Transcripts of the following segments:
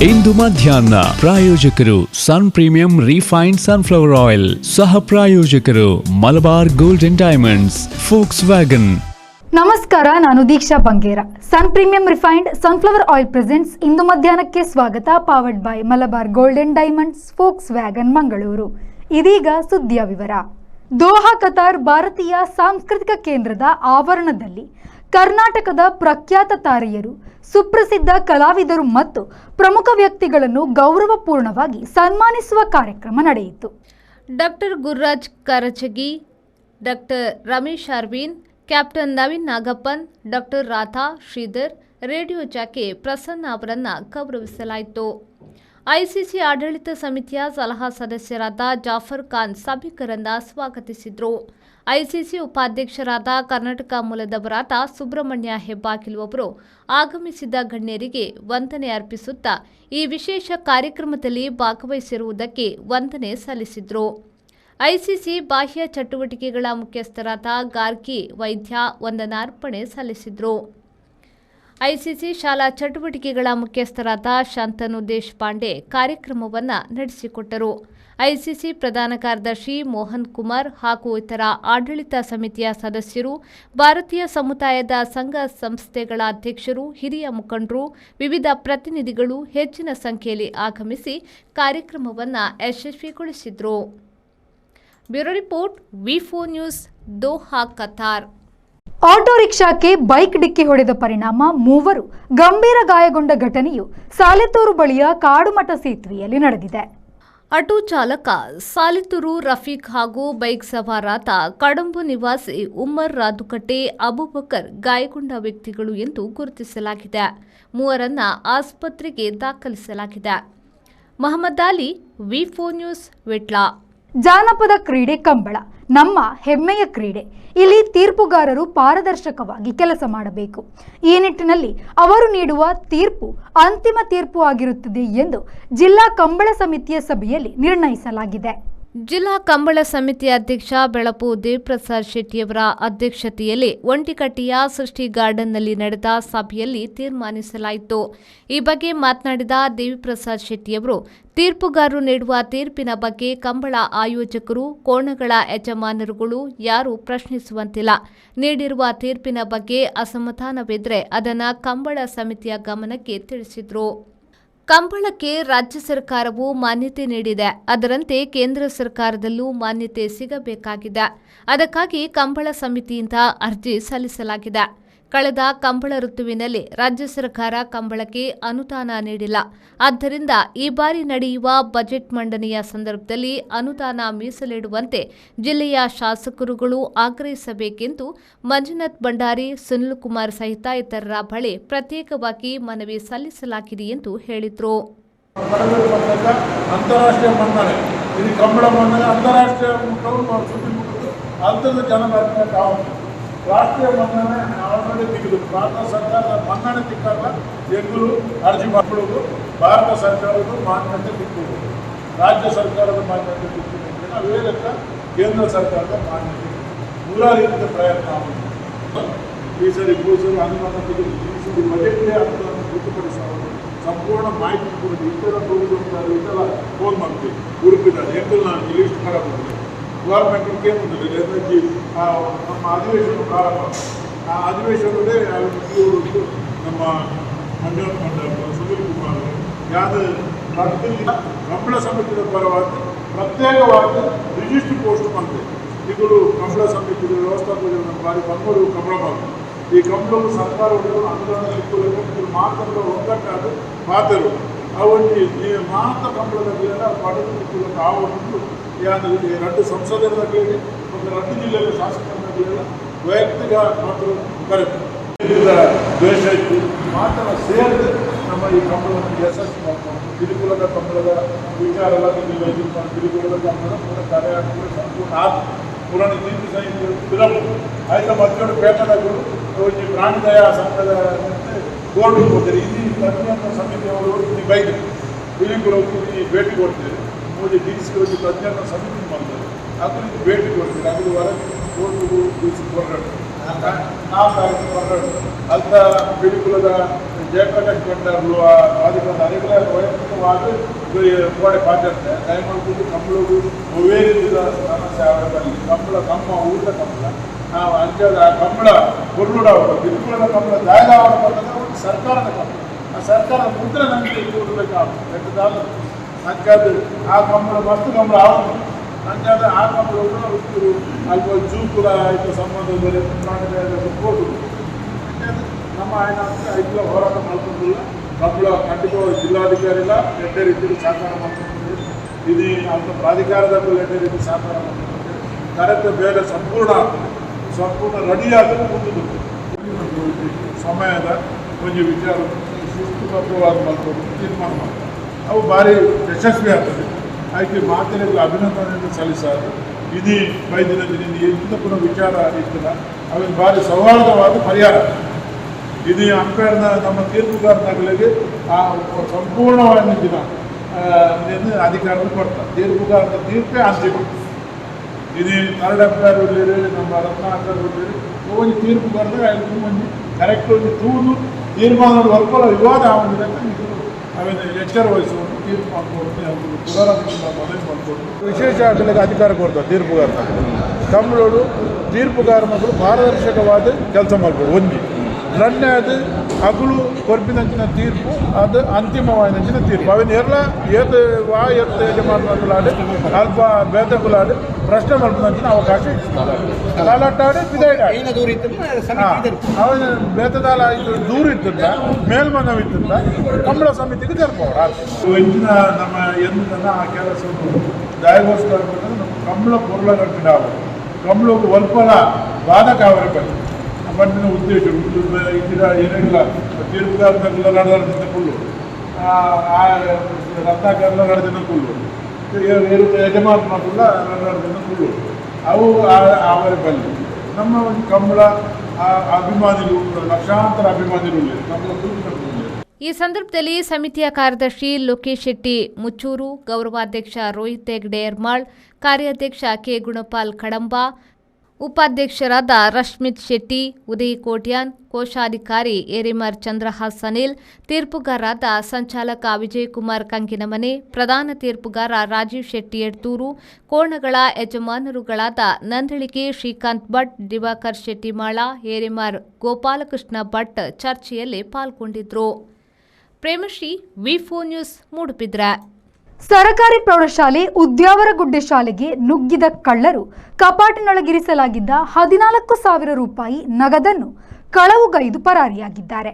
ಇಂದು ಮಧ್ಯಾಹ್ನ ಪ್ರಾಯೋಜಕರು Sun Premium refined sunflower oil, ಸಹ ಪ್ರಾಯೋಜಕರು Malabar golden diamonds, Volkswagen. ನಮಸ್ಕಾರ, ನಾನು Deeksha Bangera. Sun Premium refined sunflower oil presents ಇಂದು ಮಧ್ಯಾಹ್ನಕ್ಕೆ ಸ್ವಾಗತ. Powered by Malabar golden diamonds, Volkswagen, Mangaluru. ಇದೀಗ ಸುದ್ದಿಯ ವಿವರ. ದೋಹಾ ಕತಾರ್ ಭಾರತೀಯ ಸಾಂಸ್ಕೃತಿಕ ಕೇಂದ್ರದ ಆವರಣದಲ್ಲಿ ಕರ್ನಾಟಕದ ಪ್ರಖ್ಯಾತ ತಾರೆಯರು, ಸುಪ್ರಸಿದ್ಧ ಕಲಾವಿದರು ಮತ್ತು ಪ್ರಮುಖ ವ್ಯಕ್ತಿಗಳನ್ನು ಗೌರವಪೂರ್ಣವಾಗಿ ಸನ್ಮಾನಿಸುವ ಕಾರ್ಯಕ್ರಮ ನಡೆಯಿತು. Doctor Gururaj Karachagi, doctor Ramesh Arvin, captain Naveen Nagappan, doctor Radha Shridhar, radio jockey Prasanna ಅವರನ್ನು ಗೌರವಿಸಲಾಯಿತು. ಐಸಿಸಿ ಆಡಳಿತ ಸಮಿತಿಯ ಸಲಹಾ ಸದಸ್ಯರಾದ ಜಾಫರ್ ಖಾನ್ ಸಭಿಕರನ್ನ ಸ್ವಾಗತಿಸಿದರು. ಐಸಿಸಿ ಉಪಾಧ್ಯಕ್ಷರಾದ ಕರ್ನಾಟಕ ಮೂಲದವರಾದ ಸುಬ್ರಹ್ಮಣ್ಯ ಹೆಬ್ಬಾಗಿಲು ಅವರು ಆಗಮಿಸಿದ ಗಣ್ಯರಿಗೆ ವಂದನೆ ಅರ್ಪಿಸುತ್ತಾ ಈ ವಿಶೇಷ ಕಾರ್ಯಕ್ರಮದಲ್ಲಿ ಭಾಗವಹಿಸಿರುವುದಕ್ಕೆ ವಂದನೆ ಸಲ್ಲಿಸಿದರು. ಐಸಿಸಿ ಬಾಹ್ಯ ಚಟುವಟಿಕೆಗಳ ಮುಖ್ಯಸ್ಥರಾದ ಗಾರ್ಗಿ ವೈದ್ಯ ವಂದನಾರ್ಪಣೆ ಸಲ್ಲಿಸಿದರು. ಐಸಿಸಿ ಶಾಲಾ ಚಟುವಟಿಕೆಗಳ ಮುಖ್ಯಸ್ಥರಾದ ಶಾಂತನು ದೇಶಪಾಂಡೆ ಕಾರ್ಯಕ್ರಮವನ್ನು ನಡೆಸಿಕೊಟ್ಟರು. ಐಸಿಸಿ ಪ್ರಧಾನ ಕಾರ್ಯದರ್ಶಿ ಮೋಹನ್ ಕುಮಾರ್ ಹಾಗೂ ಇತರ ಆಡಳಿತ ಸಮಿತಿಯ ಸದಸ್ಯರು, ಭಾರತೀಯ ಸಮುದಾಯದ ಸಂಘ ಸಂಸ್ಥೆಗಳ ಅಧ್ಯಕ್ಷರು, ಹಿರಿಯ ಮುಖಂಡರು, ವಿವಿಧ ಪ್ರತಿನಿಧಿಗಳು ಹೆಚ್ಚಿನ ಸಂಖ್ಯೆಯಲ್ಲಿ ಆಗಮಿಸಿ ಕಾರ್ಯಕ್ರಮವನ್ನು ಯಶಸ್ವಿಗೊಳಿಸಿದರು. ಬ್ಯೂರೋ ರಿಪೋರ್ಟ್, ವಿ4 ನ್ಯೂಸ್, ದೋಹಾ, ಕತಾರ್. ಆಟೋ ರಿಕ್ಷಾಕ್ಕೆ ಬೈಕ್ ಡಿಕ್ಕಿ ಹೊಡೆದ ಪರಿಣಾಮ ಮೂವರು ಗಂಭೀರ ಗಾಯಗೊಂಡ ಘಟನೆಯು ಸಾಲೆತ್ತೂರು ಬಳಿಯ ಕಾಡುಮಠ ಸೇತುವೆಯಲ್ಲಿ ನಡೆದಿದೆ. ಆಟೋ ಚಾಲಕ ಸಾಲಿತೂರು ರಫೀಕ್ ಹಾಗೂ ಬೈಕ್ ಸವಾರಾದ ಕಡಂಬು ನಿವಾಸಿ ಉಮ್ಮರ್ ರಾದುಕಟ್ಟೆ ಅಬುಬಕರ್ ಗಾಯಗೊಂಡ ವ್ಯಕ್ತಿಗಳು ಎಂದು ಗುರುತಿಸಲಾಗಿದೆ. ಮೂವರನ್ನ ಆಸ್ಪತ್ರೆಗೆ ದಾಖಲಿಸಲಾಗಿದೆ. ಮಹಮ್ಮದ್ ಅಲಿ, ವಿ4 ನ್ಯೂಸ್, ವಿಟ್ಲ. ಜಾನಪದ ಕ್ರೀಡೆ ಕಂಬಳ ನಮ್ಮ ಹೆಮ್ಮೆಯ ಕ್ರೀಡೆ. ಇಲ್ಲಿ ತೀರ್ಪುಗಾರರು ಪಾರದರ್ಶಕವಾಗಿ ಕೆಲಸ ಮಾಡಬೇಕು. ಈ ನಿಟ್ಟಿನಲ್ಲಿ ಅವರು ನೀಡುವ ತೀರ್ಪು ಅಂತಿಮ ತೀರ್ಪು ಆಗಿರುತ್ತದೆ ಎಂದು ಜಿಲ್ಲಾ ಕಂಬಳ ಸಮಿತಿಯ ಸಭೆಯಲ್ಲಿ ನಿರ್ಣಯಿಸಲಾಗಿದೆ. ಜಿಲ್ಲಾ ಕಂಬಳ ಸಮಿತಿ ಅಧ್ಯಕ್ಷ ಬೆಳಪು ದೇವಪ್ರಸಾದ್ ಶೆಟ್ಟಿಯವರ ಅಧ್ಯಕ್ಷತೆಯಲ್ಲಿ ಒಂಟಿಕಟ್ಟಿಯ ಸೃಷ್ಟಿ ಗಾರ್ಡನ್ನಲ್ಲಿ ನಡೆದ ಸಭೆಯಲ್ಲಿ ತೀರ್ಮಾನಿಸಲಾಯಿತು. ಈ ಬಗ್ಗೆ ಮಾತನಾಡಿದ ದೇವಿಪ್ರಸಾದ್ ಶೆಟ್ಟಿಯವರು, ತೀರ್ಪುಗಾರರು ನೀಡುವ ತೀರ್ಪಿನ ಬಗ್ಗೆ ಕಂಬಳ ಆಯೋಜಕರು, ಕೋಣಗಳ ಯಜಮಾನರುಗಳು ಯಾರೂ ಪ್ರಶ್ನಿಸುವಂತಿಲ್ಲ. ನೀಡಿರುವ ತೀರ್ಪಿನ ಬಗ್ಗೆ ಅಸಮಾಧಾನವಿದ್ದರೆ ಅದನ್ನು ಕಂಬಳ ಸಮಿತಿಯ ಗಮನಕ್ಕೆ ತಿಳಿಸಿದರು. ಕಂಬಳಕ್ಕೆ ರಾಜ್ಯ ಸರ್ಕಾರವು ಮಾನ್ಯತೆ ನೀಡಿದೆ. ಅದರಂತೆ ಕೇಂದ್ರ ಸರ್ಕಾರದಲ್ಲೂ ಮಾನ್ಯತೆ ಸಿಗಬೇಕಾಗಿದೆ. ಅದಕ್ಕಾಗಿ ಕಂಬಳ ಸಮಿತಿಯಿಂದ ಅರ್ಜಿ ಸಲ್ಲಿಸಲಾಗಿದೆ. ಕಳೆದ ಕಂಬಳ ಋತುವಿನಲ್ಲಿ ರಾಜ್ಯ ಸರ್ಕಾರ ಕಂಬಳಕ್ಕೆ ಅನುದಾನ ನೀಡಿಲ್ಲ. ಆದ್ದರಿಂದ ಈ ಬಾರಿ ನಡೆಯುವ ಬಜೆಟ್ ಮಂಡನೆಯ ಸಂದರ್ಭದಲ್ಲಿ ಅನುದಾನ ಮೀಸಲಿಡುವಂತೆ ಜಿಲ್ಲೆಯ ಶಾಸಕರುಗಳು ಆಗ್ರಹಿಸಬೇಕೆಂದು ಮಂಜುನಾಥ್ ಭಂಡಾರಿ, ಸುನಿಲ್ ಕುಮಾರ್ ಸಹಿತ ಇತರರ ಬಳಿ ಪ್ರತ್ಯೇಕವಾಗಿ ಮನವಿ ಸಲ್ಲಿಸಲಾಗಿದೆ ಎಂದು ಹೇಳಿದರು. ಅಂತಾರಾಷ್ಟ್ರೀಯ ಮನ್ನಣೆ ಇದು ಕಂಬಳ ಮನ್ನಣೆ ಅಂತಾರಾಷ್ಟ್ರೀಯ ರಾಷ್ಟ್ರೀಯ ಮನ್ನಣೆ ಆಲ್ರೆಡಿ ತೆಗೆದು ಭಾರತ ಸರ್ಕಾರದ ಮನ್ನಣೆ ತಿಕ್ಕಾಗ ಎಗ್ಗಲು ಅರ್ಜಿ ಮಾಡ್ಕೊಳ್ಳೋದು, ಭಾರತ ಸರ್ಕಾರದ ಮಾನ್ಯತೆ ತಿಕ್ಕೋದು, ರಾಜ್ಯ ಸರ್ಕಾರದ ಮಾನ್ಯತೆ ತಿಕ್ಕೋದು, ವೇದಕ ಕೇಂದ್ರ ಸರ್ಕಾರದ ಮಾನ್ಯತೆ ಮೂಲ ರೀತಿಯ ಪ್ರಯತ್ನ ಆಗುತ್ತೆ. ಈ ಸರಿ ಭೂಸಲು ಅನುದಾನ ತೆಗೆದು ಈ ಸರಿ ಬಜೆಟ್ಗೆ ಅನುದಾನ ಗೊತ್ತುಪಡಿಸೋದು, ಸಂಪೂರ್ಣ ಮಾಹಿತಿ ಕೊಡೋದು, ಇತರ ಇತರ ಫೋನ್ ಮಾಡ್ತೀವಿ ಹುಡುಕಿದ್ದಾರೆ ಎಗ್ಗಲು ನಾನು ಲಿಸ್ಟ್ ಮಾಡಬಹುದು. ಗೌರ್ಮೆಂಟ್ ಕೇಂದ್ರದಲ್ಲಿ ಎನರ್ಜಿ ನಮ್ಮ ಅಧಿವೇಶನ ಪ್ರಾರಂಭ, ಆ ಅಧಿವೇಶನವೇ ನಮ್ಮ ಮಂಜುನಾಥ್ ಭಂಡಾರಿ, ಸುನಿಲ್ ಕುಮಾರ್ ಯಾವುದೇ ರಾಜ್ಯದಲ್ಲಿ ಕಂಬಳ ಸಮಿತಿಯ ಪರವಾಗಿ ಪ್ರತ್ಯೇಕವಾಗಿ ರಿಜಿಸ್ಟ್ರ್ ಪೋಸ್ಟ್ ಮಾಡಿದೆ. ಈಗಲೂ ಕಂಬಳ ಸಮಿತಿ ವ್ಯವಸ್ಥಾಪಕರು ನಮ್ಮ ಬಾರಿ ಬಂಗೋರು ಕಂಬಳ ಮಾಡ್ತಾರೆ. ಈ ಕಂಬಳವು ಸರ್ಕಾರಗಳು ಅನುದಾನ ಇಟ್ಕೊಳ್ಳಬೇಕು ಮಾತ್ರ ಒಗ್ಗಟ್ಟಾದ ಮಾತರು ಅವಲ್ಲಿ ಮಾತ ಕಂಬಳದಲ್ಲಿ ಪಡೆದು ಆವತ್ತು ಎರಡು ಸಂಸದರ ಕೇಳಿ ಒಂದು ಎರಡು ಜಿಲ್ಲೆಯ ಶಾಸಕರನ್ನ ಕೇಳಿ ವೈಯಕ್ತಿಕ ಮಾತ್ರ ಕರೆಕ್ಟ್ ದ್ವೇಷ ಇತ್ತು ಮಾತ್ರ ಸೇರಿದು ನಮ್ಮ ಈ ಕಂಬಳವನ್ನು ಯಶಸ್ವಿ ಮಾಡ್ಕೊಂಡು ಕಿರುಕುಲದ ಕಂಬಳದ ವಿಚಾರ ಎಲ್ಲ ಕಿರುಕುಲದ ಕಂಬಳ ಪೂರ ಕಾರ್ಯಕ್ರಮ ಸಂಪೂರ್ಣ ಆದ ಪುರಾಣ ನೀತಿ ಸಂಹಿತೆ ಬಿಡಬಹುದು. ಆಯ್ತು ಮತ್ತೊಂದು ಪೇಟೆಗಳು ಈ ಪ್ರಾಣಿದಯ ಸಂಘದ ಬೋರ್ಡ್ ಹೋಗ್ತಾರೆ. ಇಲ್ಲಿ ತಜ್ಞ ಸಮಿತಿಯವರು ಬೈಕ್ ಕಿರುಕುಲಕ್ಕೆ ಭೇಟಿ ಕೊಡ್ತಾರೆ. ಮೋದಿ ಡಿಸಿಗೆ ತಜ್ಞರ ಸಮಿತಿ ಮಾಡ್ತಾರೆ. ಅದರಿಂದ ಭೇಟಿ ಕೊಡ್ತಾರೆ. ಅದು ಹೊರಗೆ ಕೋರ್ಟ್ಗೂ ಹೊರಗಡೆ ನಾವು ಹೊರಗಡೆ ಅಂತ ಕಿರುಕುಲದ జయప్రకాష్ భండారులు అది రెగ్యులర్ వైಯಕ್ತಿಕವಾಗಿ ಕೋಡೆ ಪಾತ್ರತೆ ದಯಮಾಡಿ ಕಂಬಳದು ಒವೇರಿ ಸಮಸ್ಯೆ ಆಗಬಲ್ಲಿ ಕಂಬಳ ನಮ್ಮ ಊಟ ಕಂಬಳ ಅಂಚದ ಕಂಬಳ ಕೊರ್ಲುಡ ಬಿರುಕುಳದ ಕಂಬಳ ಜಾಗ ಆಗಬೇಕಂದ್ರೆ ಸರ್ಕಾರದ ಕಂಬಳ ಆ ಸರ್ಕಾರದ ಮುದ್ರೆ ನಮಗೆ ಕೊಡಬೇಕಾಗುತ್ತೆ ಬೆಟ್ಟದಾದ ಅಂಚದ ಆ ಕಂಬಳ ಮಸ್ತ್ ಕಂಬಳ ಆಗುತ್ತೆ ಅಂಚದ ಆ ಕಂಬಳ ಅಲ್ಪ ಜೂಪುರ ಆಯಿತು ಸಂಬಂಧದಲ್ಲಿ ಕೊಟ್ಟು ನಮ್ಮ ఆయన ಐದು ಹೋರಾಟ ಮಾಡ್ಕೊಂಡಿಲ್ಲ ಕಂಬಳ ಖಂಡಿತವಾಗಿ ಜಿಲ್ಲಾಧಿಕಾರಿಲ್ಲ ಎಡ್ಡೆ ರೀತಿಯಲ್ಲಿ ಸಹಕಾರ ಮಾಡ್ಕೊಂಡಿದೆ ಇದು ಅಂತ ಪ್ರಾಧಿಕಾರದಲ್ಲೂ ಎಡ್ಡೆ ರೀತಿ ಸಹಕಾರ ಮಾಡ್ಕೊಂಡಿದೆ ಕರೆಕ್ಟ್ ಬೇರೆ ಸಂಪೂರ್ಣ ರೆಡಿಯಾಗಿ ಮುಂದೆ ಸಮಯದ ಒಂದು ವಿಚಾರ ಶಿಸ್ತುಬದ್ಧವಾಗಿ ಮಾಡ್ಕೊಂಡು ತೀರ್ಮಾನ ಮಾಡ್ತಾರೆ ಅವು ಭಾರಿ ಯಶಸ್ವಿ ಆಗ್ತದೆ ಅದಕ್ಕೆ ಮಾತಿನಲ್ಲಿ ಅಭಿನಂದನೆಯನ್ನು ಸಲ್ಲಿಸಾರು ಇದು 5 ದಿನದಿಂದ ಎಂತ ಕೂಡ ವಿಚಾರ ಇರ್ತದ ಅವಿನ ಭಾರಿ ಸೌಹಾರ್ದವಾದ ಪರಿಹಾರ ಇದು ಅಂಪೇರ್ನ ನಮ್ಮ ತೀರ್ಪುಗಾರನಾಗಲಿಗೆ ಆ ಸಂಪೂರ್ಣವಾದ ದಿನ ಅಧಿಕಾರವನ್ನು ಕೊಡ್ತಾರೆ ತೀರ್ಪುಗಾರನ ತೀರ್ಪೇ ಅಂತಿಮ ಇದು ಥರ್ಡ್ ಅಂಪೇರ್ ಉಳ್ಳೇರಿ ನಮ್ಮ ರತ್ನಾಕರ್ ಉಳ್ಳೇರಿ ಒಂದು ತೀರ್ಪುಗಾರದಾಗ ಐದು ಮಂದಿ ಕರೆಕ್ಟ್ ಒಂದು ತೂದು ತೀರ್ಮಾನ ವರ್ಪಲ ವಿವಾದ ಆಗೋದಿಲ್ಲ ಅವೇನು ಎಚ್ಚರ ವಹಿಸುವುದು ತೀರ್ಪು ಮಾಡ್ಕೊಂಡು ಪುನರಾವರ್ತಿತ ಮನವಿ ಮಾಡಿಕೊಂಡು ವಿಶೇಷ ಆಗಲಿಕ್ಕೆ ಅಧಿಕಾರ ಕೊಡ್ತಾರೆ ತೀರ್ಪುಗಾರನ ಕಂಬಳೋಡು ತೀರ್ಪುಗಾರ ಮಕ್ಕಳು ಪಾರದರ್ಶಕವಾದ ಕೆಲಸ ಮಾಡ್ಬೋದು ಒಂದು రెండవది అగులు కొర్పినంచిన తీర్పు అది అంతిమమైన తీర్పు అవి ఎర్ల ఏది యజమానులాడి అల్ప భేదకులాడి ప్రశ్న మల్పనంచిన అవకాశం ఇస్తున్నారు అలాంటి ಅವನ ಬೇತದಾಲ ದೂರ ಇದ್ದ ಮೇಲ್ಮನವಿ ಇದ್ದ ಕಂಬಳ ಸಮಿತಿಗೆ ಜರಪವರು ಹೆಚ್ಚಿನ ನಮ್ಮ ಎಂದನ್ನ ಆ ಕೆಲಸವನ್ನು ಜಾಯಗೋಸ್ಕರ ನಮ್ಮ ಕಂಬಳ ಪೊರ್ಲಗಟ್ಟಿಡಾವ ಕಂಬಳಕ್ಕೆ ಒಲ್ಪಲ ಬಾಧಕ ಅವರ ಬಗ್ಗೆ ಪಟ್ಟಿನ ಉದ್ದೇಶ ಇಂದಿನ ಏನಿಲ್ಲ ತೀರ್ಪುಗಾರನೆಲ್ಲ ನಡೆದಿದ್ದ ಕುಳ್ಳು ರತ್ನಾಕರೆಲ್ಲ ನಡೆದಿದ್ದ ಕುಳ್ಳು ಯಜಮಾನಲ್ಲ ನಡೆದಿದ್ದ ಕುಳ್ಳು ಅವು ಅವರ ಬಲ್ಲಿ ನಮ್ಮ ಒಂದು ಕಂಬಳ ಅಭಿಮಾನಿಗಳು ಲಕ್ಷಾಂತರ ಅಭಿಮಾನಿಗಳು ಕಂಬಳ ಈ ಸಂದರ್ಭದಲ್ಲಿ ಸಮಿತಿಯ ಕಾರ್ಯದರ್ಶಿ ಲೋಕೇಶ್ ಶೆಟ್ಟಿ ಮುಚ್ಚೂರು, ಗೌರವಾಧ್ಯಕ್ಷ ರೋಹಿತ್ ಹೆಗ್ಡೆ ಯರ್ಮಾಳ್, ಕಾರ್ಯಾಧ್ಯಕ್ಷ ಕೆ ಗುಣಪಾಲ್ ಕಡಂಬ, ಉಪಾಧ್ಯಕ್ಷರಾದ ರಶ್ಮಿತ್ ಶೆಟ್ಟಿ, ಉದಯ್ ಕೋಟ್ಯಾನ್, ಕೋಶಾಧಿಕಾರಿ ಎರಿಮರ್ ಚಂದ್ರಹಾಸ್ ಅನಿಲ್, ತೀರ್ಪುಗಾರರಾದ ಸಂಚಾಲಕ ವಿಜಯಕುಮಾರ್ ಕಂಕಿನಮನೆ, ಪ್ರಧಾನ ತೀರ್ಪುಗಾರ ರಾಜೀವ್ ಶೆಟ್ಟಿ ಎಡ್ತೂರು, ಕೋಣಗಳ ಯಜಮಾನರುಗಳಾದ ನಂದಳಿಕೆ ಶ್ರೀಕಾಂತ್ ಭಟ್, ದಿವಾಕರ್ ಶೆಟ್ಟಿಮಾಳ, ಎರಿಮರ್ ಗೋಪಾಲಕೃಷ್ಣ ಭಟ್ ಚರ್ಚೆಯಲ್ಲಿ ಪಾಲ್ಗೊಂಡಿದ್ದರು. ಪ್ರೇಮಶ್ರೀ, ವಿ4 ನ್ಯೂಸ್, ಮೂಡುಬಿದ್ರೆ. ಸರಕಾರಿ ಪ್ರೌಢಶಾಲೆ ಉದ್ಯಾವರಗುಡ್ಡೆ ಶಾಲೆಗೆ ನುಗ್ಗಿದ ಕಳ್ಳರು ಕಪಾಟಿನೊಳಗಿರಿಸಲಾಗಿದ್ದ 14,000 ರೂಪಾಯಿ ನಗದನ್ನು ಕಳವುಗೈದು ಪರಾರಿಯಾಗಿದ್ದಾರೆ.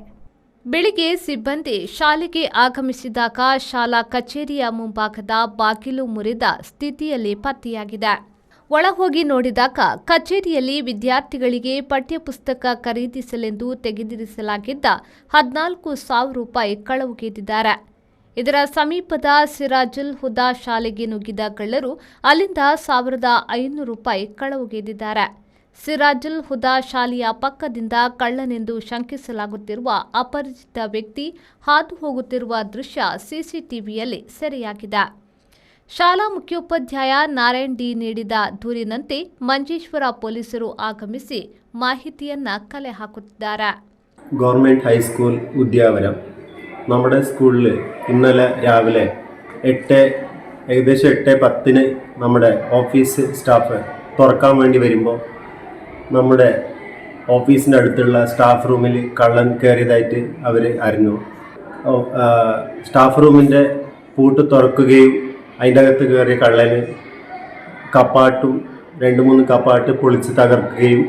ಬೆಳಿಗ್ಗೆ ಸಿಬ್ಬಂದಿ ಶಾಲೆಗೆ ಆಗಮಿಸಿದಾಗ ಶಾಲಾ ಕಚೇರಿಯ ಮುಂಭಾಗದ ಬಾಗಿಲು ಮುರಿದ ಸ್ಥಿತಿಯಲ್ಲಿ ಪತ್ತೆಯಾಗಿದೆ. ಒಳಹೋಗಿ ನೋಡಿದಾಗ ಕಚೇರಿಯಲ್ಲಿ ವಿದ್ಯಾರ್ಥಿಗಳಿಗೆ ಪಠ್ಯಪುಸ್ತಕ ಖರೀದಿಸಲೆಂದು ತೆಗೆದಿರಿಸಲಾಗಿದ್ದ 14,000 ರೂಪಾಯಿ ಕಳವುಗೆದ್ದಿದ್ದಾರೆ. ಇದರ ಸಮೀಪದ ಸಿರಾಜುಲ್ ಹುದಾ ಶಾಲೆಗೆ ನುಗ್ಗಿದ ಕಳ್ಳರು ಅಲ್ಲಿಂದ 1,500 ರೂಪಾಯಿ ಕಳವುಗೆದ್ದಿದ್ದಾರೆ. ಸಿರಾಜುಲ್ ಹುದಾ ಶಾಲೆಯ ಪಕ್ಕದಿಂದ ಕಳ್ಳನೆಂದು ಶಂಕಿಸಲಾಗುತ್ತಿರುವ ಅಪರಿಚಿತ ವ್ಯಕ್ತಿ ಹಾದು ಹೋಗುತ್ತಿರುವ ದೃಶ್ಯ ಸಿಸಿಟಿವಿಯಲ್ಲಿ ಸೆರೆಯಾಗಿದೆ. ಶಾಲಾ ಮುಖ್ಯೋಪಾಧ್ಯಾಯ ನಾರಾಯಣ್ ಡಿ ನೀಡಿದ ದೂರಿನಂತೆ ಮಂಜೇಶ್ವರ ಪೊಲೀಸರು ಆಗಮಿಸಿ ಮಾಹಿತಿಯನ್ನ ಕಲೆ ಹಾಕುತ್ತಿದ್ದಾರೆ. ഗവൺമെൻറ് ഹൈസ്കൂൾ ഉദ്യാവരം നമ്മുടെ സ്കൂളിൽ ഇന്നലെ രാവിലെ ഏകദേശം 8:10 നമ്മുടെ ഓഫീസ് സ്റ്റാഫ് തുറക്കാൻ വേണ്ടി വരുമ്പോൾ നമ്മുടെ ഓഫീസിൻ്റെ അടുത്തുള്ള സ്റ്റാഫ് റൂമിൽ കള്ളൻ കയറിയതായിട്ട് അവർ അറിഞ്ഞു. സ്റ്റാഫ് റൂമിൻ്റെ പൂട്ട് തുറക്കുകയും അതിൻ്റെ അകത്ത് കയറിയ കള്ളന് കപ്പാട്ടും 2-3 കപ്പാട്ട് പൊളിച്ച് തകർക്കുകയും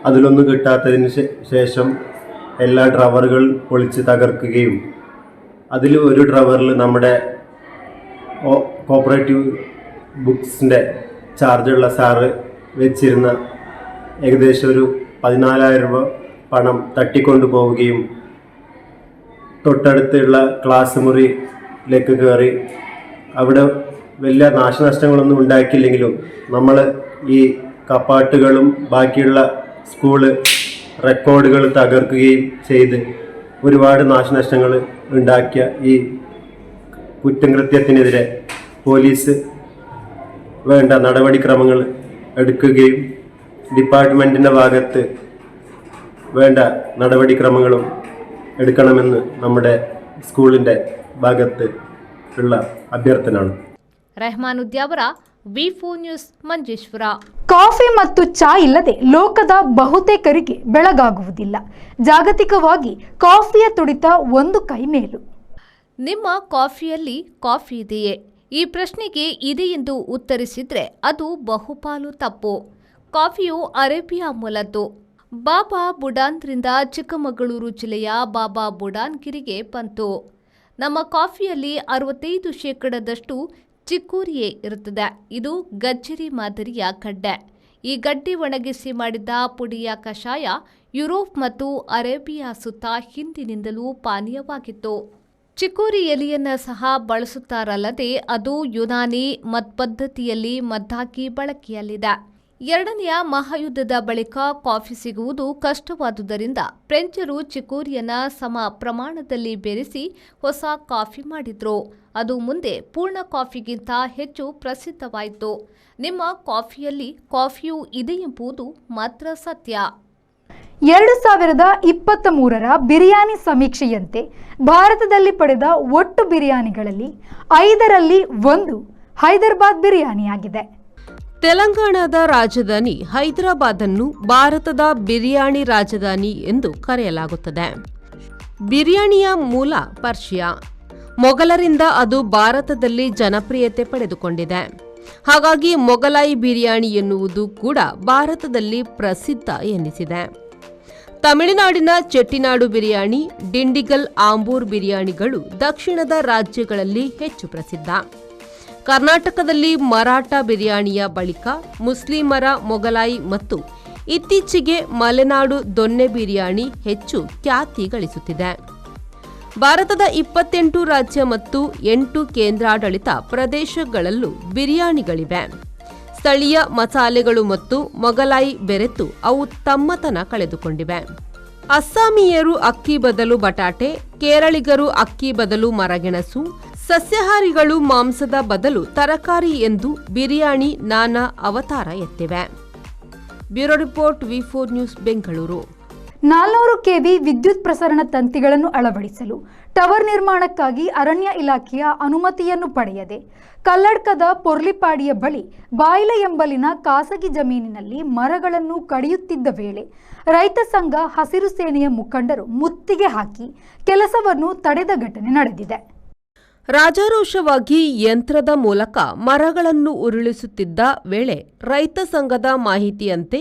അതിലൊന്നും കിട്ടാത്തതിന് ശേഷം എല്ലാ ഡ്രവറുകൾ പൊളിച്ച് തകർക്കുകയും അതിൽ ഒരു ഡ്രവറിൽ നമ്മുടെ കോപ്പറേറ്റീവ് ബുക്സിൻ്റെ ചാർജുള്ള സാറ് വെച്ചിരുന്ന ഏകദേശം ഒരു 14,000 രൂപ പണം തട്ടിക്കൊണ്ടു പോവുകയും തൊട്ടടുത്തുള്ള ക്ലാസ് മുറിയിലേക്ക് കയറി അവിടെ വലിയ നാശനഷ്ടങ്ങളൊന്നും ഉണ്ടാക്കിയില്ലെങ്കിലും നമ്മൾ ഈ കപ്പാട്ടുകളും ബാക്കിയുള്ള സ്കൂള് റെക്കോർഡുകൾ തകർക്കുകയും ചെയ്ത് ഒരുപാട് നാശനഷ്ടങ്ങൾ ഉണ്ടാക്കിയ ഈ കുറ്റകൃത്യത്തിനെതിരെ പോലീസ് വേണ്ട നടപടിക്രമങ്ങൾ എടുക്കുകയും ഡിപ്പാർട്ട്മെൻറ്റിൻ്റെ ഭാഗത്ത് വേണ്ട നടപടിക്രമങ്ങളും എടുക്കണമെന്ന് നമ്മുടെ സ്കൂളിൻ്റെ ഭാഗത്ത് ഉള്ള അഭ്യർത്ഥനയാണ്. ರೆಹಮಾನ್ ಉದ್ಯಾವರ ವಿ4 ನ್ಯೂಸ್ ಮಂಜೇಶ್ವರ. ಕಾಫಿ ಮತ್ತು ಚಾ ಇಲ್ಲದೆ ಲೋಕದ ಬಹುತೇಕರಿಗೆ ಬೆಳಗಾಗುವುದಿಲ್ಲ. ಜಾಗತಿಕವಾಗಿ ಕಾಫಿಯ ತುಡಿತ ಒಂದು ಕೈ ಮೇಲು. ನಿಮ್ಮ ಕಾಫಿಯಲ್ಲಿ ಕಾಫಿ ಇದೆಯೇ? ಈ ಪ್ರಶ್ನೆಗೆ ಇದೆ ಎಂದು ಉತ್ತರಿಸಿದ್ರೆ ಅದು ಬಹುಪಾಲು ತಪ್ಪು. ಕಾಫಿಯು ಅರೇಬಿಯಾ ಮೂಲದ್ದು. ಬಾಬಾ ಬುಡಾನ್ರಿಂದ ಚಿಕ್ಕಮಗಳೂರು ಜಿಲ್ಲೆಯ ಬಾಬಾ ಬುಡಾನ್ಗಿರಿಗೆ ಬಂತು. ನಮ್ಮ ಕಾಫಿಯಲ್ಲಿ 65% ಚಿಕ್ಕೂರಿಯೇ ಇರುತ್ತದೆ. ಇದು ಗಜ್ಜರಿ ಮಾದರಿಯ ಗಡ್ಡೆ. ಈ ಗಡ್ಡೆ ಒಣಗಿಸಿ ಮಾಡಿದ ಪುಡಿಯ ಕಷಾಯ ಯುರೋಪ್ ಮತ್ತು ಅರೇಬಿಯಾ ಸುತ್ತ ಹಿಂದಿನಿಂದಲೂ ಪಾನೀಯವಾಗಿತ್ತು. ಚಿಕೋರಿ ಎಲೆಯನ್ನು ಸಹ ಬಳಸುತ್ತಾರಲ್ಲದೆ ಅದು ಯುನಾನಿ ಪದ್ಧತಿಯಲ್ಲಿ ಮದ್ದಾಗಿ ಬಳಕೆಯಲ್ಲಿದೆ. ಎರಡನೆಯ ಮಹಾಯುದ್ಧದ ಬಳಿಕ ಕಾಫಿ ಸಿಗುವುದು ಕಷ್ಟವಾದುದರಿಂದ ಫ್ರೆಂಚರು ಚಿಕೋರಿಯನ್ನು ಸಮ ಪ್ರಮಾಣದಲ್ಲಿ ಬೆರೆಸಿ ಹೊಸ ಕಾಫಿ ಮಾಡಿದ್ರು. ಅದು ಮುಂದೆ ಪೂರ್ಣ ಕಾಫಿಗಿಂತ ಹೆಚ್ಚು ಪ್ರಸಿದ್ಧವಾಯಿತು. ನಿಮ್ಮ ಕಾಫಿಯಲ್ಲಿ ಕಾಫಿಯೂ ಇದೆ ಎಂಬುದು ಮಾತ್ರ ಸತ್ಯ. 2023 ಬಿರಿಯಾನಿ ಸಮೀಕ್ಷೆಯಂತೆ ಭಾರತದಲ್ಲಿ ಪಡೆದ ಒಟ್ಟು ಬಿರಿಯಾನಿಗಳಲ್ಲಿ 5ರಲ್ಲಿ 1 ಹೈದರಾಬಾದ್ ಬಿರಿಯಾನಿಯಾಗಿದೆ. ತೆಲಂಗಾಣದ ರಾಜಧಾನಿ ಹೈದರಾಬಾದ್ ಅನ್ನು ಭಾರತದ ಬಿರಿಯಾನಿ ರಾಜಧಾನಿ ಎಂದು ಕರೆಯಲಾಗುತ್ತದೆ. ಬಿರಿಯಾನಿಯ ಮೂಲ ಪರ್ಷಿಯಾ. ಮೊಘಲರಿಂದ ಅದು ಭಾರತದಲ್ಲಿ ಜನಪ್ರಿಯತೆ ಪಡೆದುಕೊಂಡಿದೆ. ಹಾಗಾಗಿ ಮೊಘಲಾಯಿ ಬಿರಿಯಾನಿ ಎನ್ನುವುದು ಕೂಡ ಭಾರತದಲ್ಲಿ ಪ್ರಸಿದ್ಧ ಎನ್ನಿಸಿದೆ. ತಮಿಳುನಾಡಿನ ಚೆಟ್ಟಿನಾಡು ಬಿರಿಯಾನಿ, ಡಿಂಡಿಗಲ್ ಆಂಬೂರ್ ಬಿರಿಯಾನಿಗಳು ದಕ್ಷಿಣದ ರಾಜ್ಯಗಳಲ್ಲಿ ಹೆಚ್ಚು ಪ್ರಸಿದ್ಧ. ಕರ್ನಾಟಕದಲ್ಲಿ ಮರಾಠ ಬಿರಿಯಾನಿಯ ಬಳಿಕ ಮುಸ್ಲಿಮರ ಮೊಘಲಾಯಿ ಮತ್ತು ಇತ್ತೀಚೆಗೆ ಮಲೆನಾಡು ದೊನ್ನೆ ಬಿರಿಯಾನಿ ಹೆಚ್ಚು ಖ್ಯಾತಿ ಗಳಿಸುತ್ತಿದೆ. ಭಾರತದ 28 ರಾಜ್ಯ ಮತ್ತು 8 ಕೇಂದ್ರಾಡಳಿತ ಪ್ರದೇಶಗಳಲ್ಲೂ ಬಿರಿಯಾನಿಗಳಿವೆ. ಸ್ಥಳೀಯ ಮಸಾಲೆಗಳು ಮತ್ತು ಮೊಘಲಾಯಿ ಬೆರೆತು ಅವು ತಮ್ಮತನ ಕಳೆದುಕೊಂಡಿವೆ. ಅಸ್ಸಾಮೀಯರು ಅಕ್ಕಿ ಬದಲು ಬಟಾಟೆ, ಕೇರಳಿಗರು ಅಕ್ಕಿ ಬದಲು ಮರಗೆಣಸು, ಸಸ್ಯಾಹಾರಿಗಳು ಮಾಂಸದ ಬದಲು ತರಕಾರಿ ಎಂದು ಬಿರಿಯಾನಿ ನಾನಾ ಅವತಾರ ಎತ್ತಿವೆ. ಬ್ಯೂರೋ ರಿಪೋರ್ಟ್ ವಿ4 ನ್ಯೂಸ್ ಬೆಂಗಳೂರು. 400 ಕೆವಿ ವಿದ್ಯುತ್ ಪ್ರಸರಣ ತಂತಿಗಳನ್ನು ಅಳವಡಿಸಲು ಟವರ್ ನಿರ್ಮಾಣಕ್ಕಾಗಿ ಅರಣ್ಯ ಇಲಾಖೆಯ ಅನುಮತಿಯನ್ನು ಪಡೆಯದೆ ಕಲ್ಲಡ್ಕದ ಪೊರ್ಲಿಪಾಡಿಯ ಬಳಿ ಬಾಯಿಲೆ ಎಂಬಲಿನ ಖಾಸಗಿ ಜಮೀನಿನಲ್ಲಿ ಮರಗಳನ್ನು ಕಡಿಯುತ್ತಿದ್ದ ವೇಳೆ ರೈತ ಸಂಘ ಹಸಿರು ಸೇನೆಯ ಮುಖಂಡರು ಮುತ್ತಿಗೆ ಹಾಕಿ ಕೆಲಸವನ್ನು ತಡೆದ ಘಟನೆ ನಡೆದಿದೆ. ರಾಜಾರೋಷವಾಗಿ ಯಂತ್ರದ ಮೂಲಕ ಮರಗಳನ್ನು ಉರುಳಿಸುತ್ತಿದ್ದ ವೇಳೆ ರೈತ ಸಂಘದ ಮಾಹಿತಿಯಂತೆ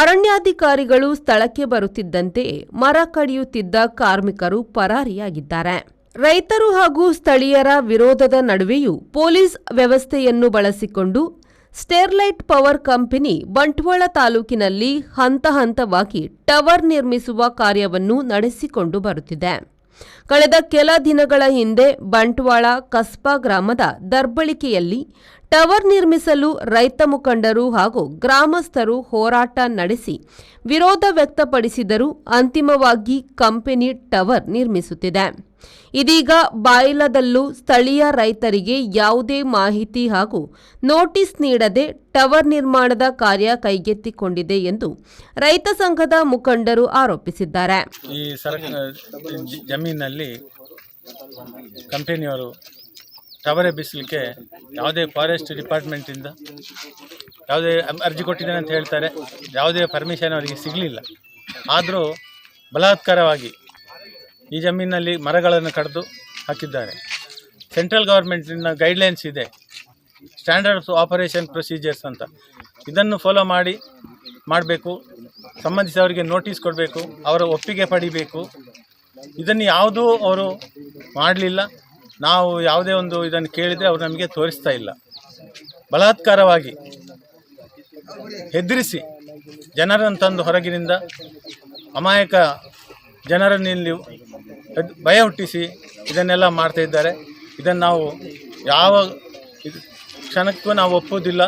ಅರಣ್ಯಾಧಿಕಾರಿಗಳು ಸ್ಥಳಕ್ಕೆ ಬರುತ್ತಿದ್ದಂತೆಯೇ ಮರ ಕಡಿಯುತ್ತಿದ್ದ ಕಾರ್ಮಿಕರು ಪರಾರಿಯಾಗಿದ್ದಾರೆ. ರೈತರು ಹಾಗೂ ಸ್ಥಳೀಯರ ವಿರೋಧದ ನಡುವೆಯೂ ಪೊಲೀಸ್ ವ್ಯವಸ್ಥೆಯನ್ನು ಬಳಸಿಕೊಂಡು ಸ್ಟೆರ್ಲೈಟ್ ಪವರ್ ಕಂಪನಿ ಬಂಟ್ವಾಳ ತಾಲೂಕಿನಲ್ಲಿ ಹಂತ ಹಂತವಾಗಿ ಟವರ್ ನಿರ್ಮಿಸುವ ಕಾರ್ಯವನ್ನು ನಡೆಸಿಕೊಂಡು ಬರುತ್ತಿದೆ. ಕಳೆದ ಕೆಲ ದಿನಗಳ ಹಿಂದೆ ಬಂಟ್ವಾಳ ಕಸ್ಬಾ ಗ್ರಾಮದ ದರ್ಬಳಿಕೆಯಲ್ಲಿ ಟವರ್ ನಿರ್ಮಿಸಲು ರೈತ ಮುಖಂಡರು ಹಾಗೂ ಗ್ರಾಮಸ್ಥರು ಹೋರಾಟ ನಡೆಸಿ ವಿರೋಧ ವ್ಯಕ್ತಪಡಿಸಿದರೂ ಅಂತಿಮವಾಗಿ ಕಂಪನಿ ಟವರ್ ನಿರ್ಮಿಸುತ್ತಿದೆ. ಇದೀಗ ಬಾಯ್ಲದಲ್ಲೂ ಸ್ಥಳೀಯ ರೈತರಿಗೆ ಯಾವುದೇ ಮಾಹಿತಿ ಹಾಗೂ ನೋಟಿಸ್ ನೀಡದೆ ಟವರ್ ನಿರ್ಮಾಣದ ಕಾರ್ಯ ಕೈಗೆತ್ತಿಕೊಂಡಿದೆ ಎಂದು ರೈತ ಸಂಘದ ಮುಖಂಡರು ಆರೋಪಿಸಿದ್ದಾರೆ. ಈ ಜಮೀನಲ್ಲಿ ಕಂಪನಿಯವರು ಟವರ್ ಎಬ್ಬಿಸಲಿಕ್ಕೆ ಯಾವುದೇ ಫಾರೆಸ್ಟ್ ಡಿಪಾರ್ಟ್ಮೆಂಟಿಂದ ಯಾವುದೇ ಅರ್ಜಿ ಕೊಟ್ಟಿದ್ದೇನೆ ಅಂತ ಹೇಳ್ತಾರೆ. ಯಾವುದೇ ಪರ್ಮಿಷನ್ ಅವರಿಗೆ ಸಿಗಲಿಲ್ಲ. ಆದರೂ ಬಲಾತ್ಕಾರವಾಗಿ ಈ ಜಮೀನಲ್ಲಿ ಮರಗಳನ್ನು ಕಡಿದು ಹಾಕಿದ್ದಾರೆ. ಸೆಂಟ್ರಲ್ ಗೌರ್ಮೆಂಟಿನ ಗೈಡ್ಲೈನ್ಸ್ ಇದೆ, ಸ್ಟ್ಯಾಂಡರ್ಡ್ ಆಪರೇಷನ್ ಪ್ರೊಸೀಜರ್ಸ್ ಅಂತ. ಇದನ್ನು ಫಾಲೋ ಮಾಡಬೇಕು. ಸಂಬಂಧಿಸಿದವರಿಗೆ ನೋಟಿಸ್ ಕೊಡಬೇಕು, ಅವರ ಒಪ್ಪಿಗೆ ಪಡಿಬೇಕು. ಇದನ್ನು ಯಾವುದೂ ಅವರು ಮಾಡಲಿಲ್ಲ. ನಾವು ಯಾವುದೇ ಒಂದು ಇದನ್ನು ಕೇಳಿದರೆ ಅವರು ನಮಗೆ ತೋರಿಸ್ತಾ ಇಲ್ಲ. ಬಲಾತ್ಕಾರವಾಗಿ ಹೆದರಿಸಿ ಜನರನ್ನು ತಂದು ಹೊರಗಿನಿಂದ ಅಮಾಯಕ ಜನರನ್ನು ಭಯ ಹುಟ್ಟಿಸಿ ಇದನ್ನೆಲ್ಲ ಮಾಡ್ತಾ ಇದ್ದಾರೆ. ಇದನ್ನು ನಾವು ಯಾವ ಕ್ಷಣಕ್ಕೂ ನಾವು ಒಪ್ಪುವುದಿಲ್ಲ.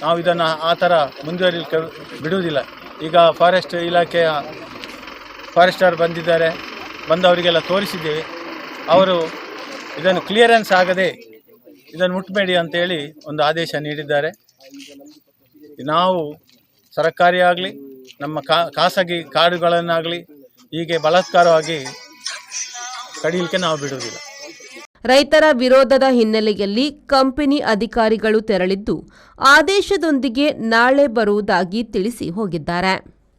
ನಾವು ಇದನ್ನು ಆ ಥರ ಮುಂದುವರಿಲಿಕ್ಕೆ ಬಿಡುವುದಿಲ್ಲ. ಈಗ ಫಾರೆಸ್ಟ್ ಇಲಾಖೆಯ ಫಾರೆಸ್ಟರ್ ಬಂದಿದ್ದಾರೆ, ಬಂದವರಿಗೆಲ್ಲ ತೋರಿಸಿದ್ದೇವೆ. ಅವರು ಇದನ್ನು ಕ್ಲಿಯರೆನ್ಸ್ ಆಗದೆ ಇದನ್ನು ಮುಟ್ಟಬೇಡಿ ಅಂತೇಳಿ ಒಂದು ಆದೇಶ ನೀಡಿದ್ದಾರೆ. ನಾವು ಸರ್ಕಾರಿ ಆಗಲಿ ನಮ್ಮ ಖಾಸಗಿ ಕಾಡುಗಳನ್ನಾಗಲಿ ಹೀಗೆ ಬಲಾತ್ಕಾರವಾಗಿ ಕಡಿಲಿಕ್ಕೆ ನಾವು ಬಿಡುವುದಿಲ್ಲ. ರೈತರ ವಿರೋಧದ ಹಿನ್ನೆಲೆಯಲ್ಲಿ ಕಂಪನಿ ಅಧಿಕಾರಿಗಳು ತೆರಳಿದ್ದು ಆದೇಶದೊಂದಿಗೆ ನಾಳೆ ಬರುವುದಾಗಿ ತಿಳಿಸಿ ಹೋಗಿದ್ದಾರೆ.